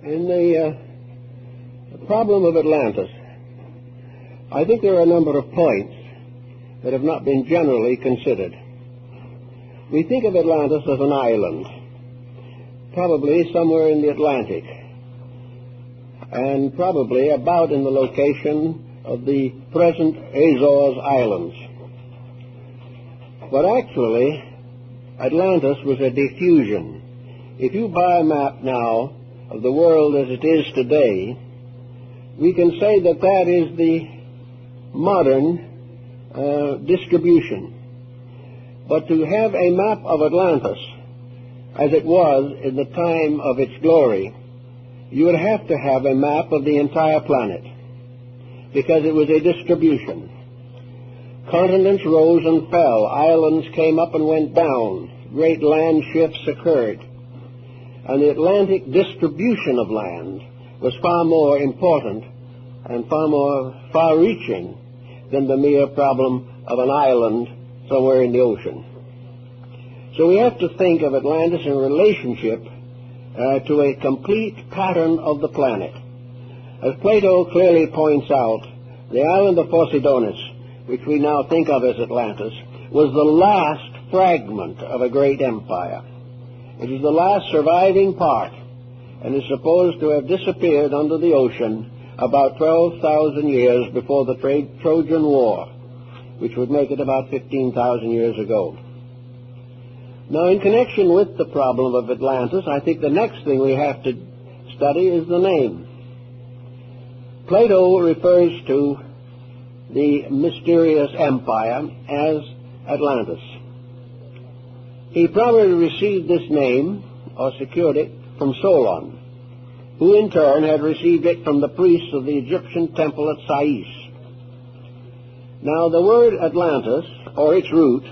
In the problem of Atlantis, I think there are a number of points that have not been generally considered. We think of Atlantis as an island, probably somewhere in the Atlantic, and probably about in the location of the present Azores Islands. But actually, Atlantis was a diffusion. If you buy a map now of the world as it is today, we can say that that is the modern distribution. But to have a map of Atlantis as it was in the time of its glory, you would have to have a map of the entire planet, because it was a distribution. Continents rose and fell, islands came up and went down, great land shifts occurred, and the Atlantic distribution of land was far more important and far more far-reaching than the mere problem of an island somewhere in the ocean. So we have to think of Atlantis in relationship to a complete pattern of the planet. As Plato clearly points out, the island of Posidonis, which we now think of as Atlantis, was the last fragment of a great empire. It is the last surviving part, and is supposed to have disappeared under the ocean about 12,000 years before the Trojan War, which would make it about 15,000 years ago. Now, in connection with the problem of Atlantis, I think the next thing we have to study is the name. Plato refers to the mysterious empire as Atlantis. He probably received this name, or secured it, from Solon, who in turn had received it from the priests of the Egyptian temple at Sais. Now, the word Atlantis, or its root,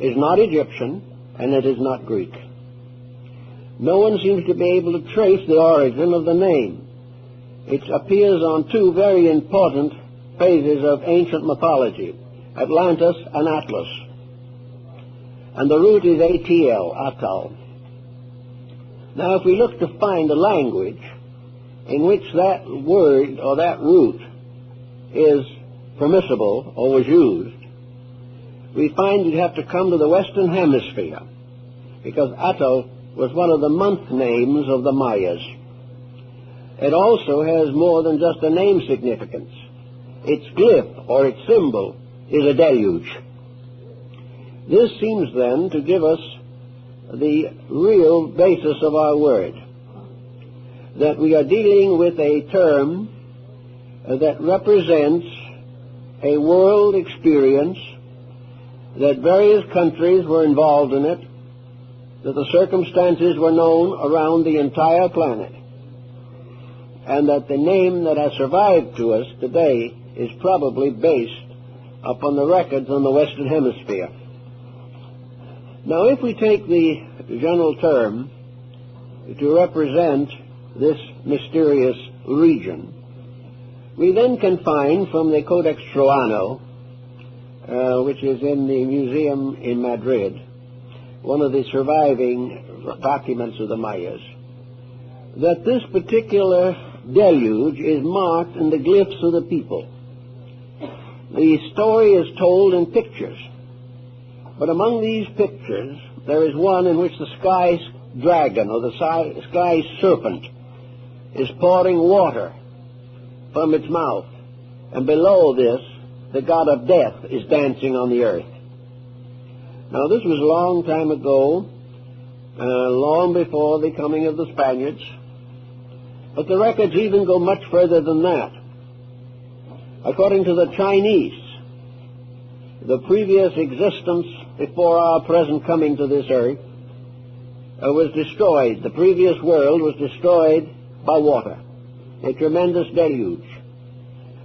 is not Egyptian, and it is not Greek. No one seems to be able to trace the origin of the name. It appears on two very important phases of ancient mythology, Atlantis and Atlas. And the root is ATL, Atal. Now, if we look to find a language in which that word or that root is permissible or was used, we find you'd have to come to the Western Hemisphere, because Atal was one of the month names of the Mayas. It also has more than just a name significance. Its glyph, or its symbol, is a deluge. This seems then to give us the real basis of our word, that we are dealing with a term that represents a world experience, that various countries were involved in it, that the circumstances were known around the entire planet, and that the name that has survived to us today is probably based upon the records on the Western Hemisphere. Now, if we take the general term to represent this mysterious region, we then can find from the Codex Troano, which is in the museum in Madrid, one of the surviving documents of the Mayas, that this particular deluge is marked in the glyphs of the people. The story is told in pictures, but among these pictures there is one in which the sky dragon, or the sky serpent, is pouring water from its mouth, and below this the god of death is dancing on the earth. Now, this was a long time ago, long before the coming of the Spaniards, but the records even go much further than that. According to the Chinese, the previous existence before our present coming to this earth was destroyed. The previous world was destroyed by water, a tremendous deluge.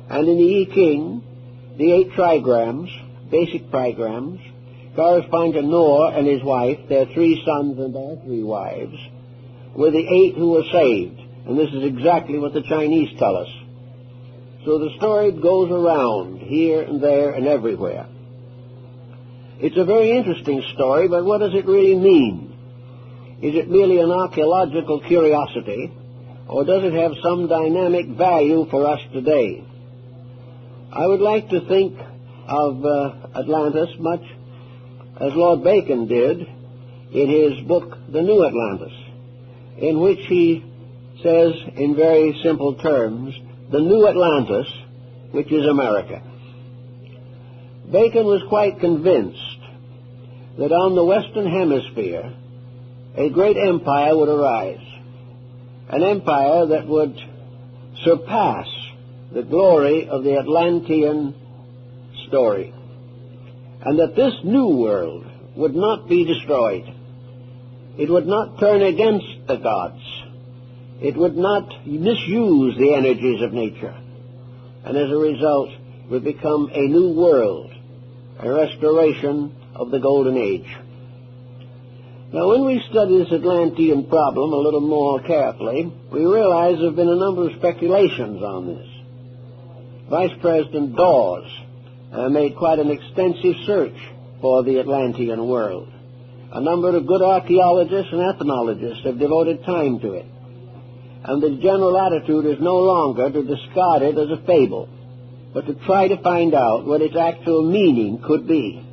And in the I Ching, the 8 trigrams, basic trigrams, correspond to Noah and his wife, their 3 sons and their 3 wives, were the 8 who were saved. And this is exactly what the Chinese tell us. So the story goes around here and there and everywhere. It's a very interesting story, but what does it really mean? Is it merely an archaeological curiosity, or does it have some dynamic value for us today? I would like to think of Atlantis much as Lord Bacon did in his book, The New Atlantis, in which he says in very simple terms, the New Atlantis, which is America. Bacon was quite convinced that on the Western Hemisphere a great empire would arise, an empire that would surpass the glory of the Atlantean story, and that this new world would not be destroyed. It would not turn against the gods. It would not misuse the energies of nature, and as a result would become a new world, a restoration of the Golden Age. Now, when we study this Atlantean problem a little more carefully, we realize there have been a number of speculations on this. Vice President Dawes made quite an extensive search for the Atlantean world. A number of good archaeologists and ethnologists have devoted time to it. And the general attitude is no longer to discard it as a fable, but to try to find out what its actual meaning could be.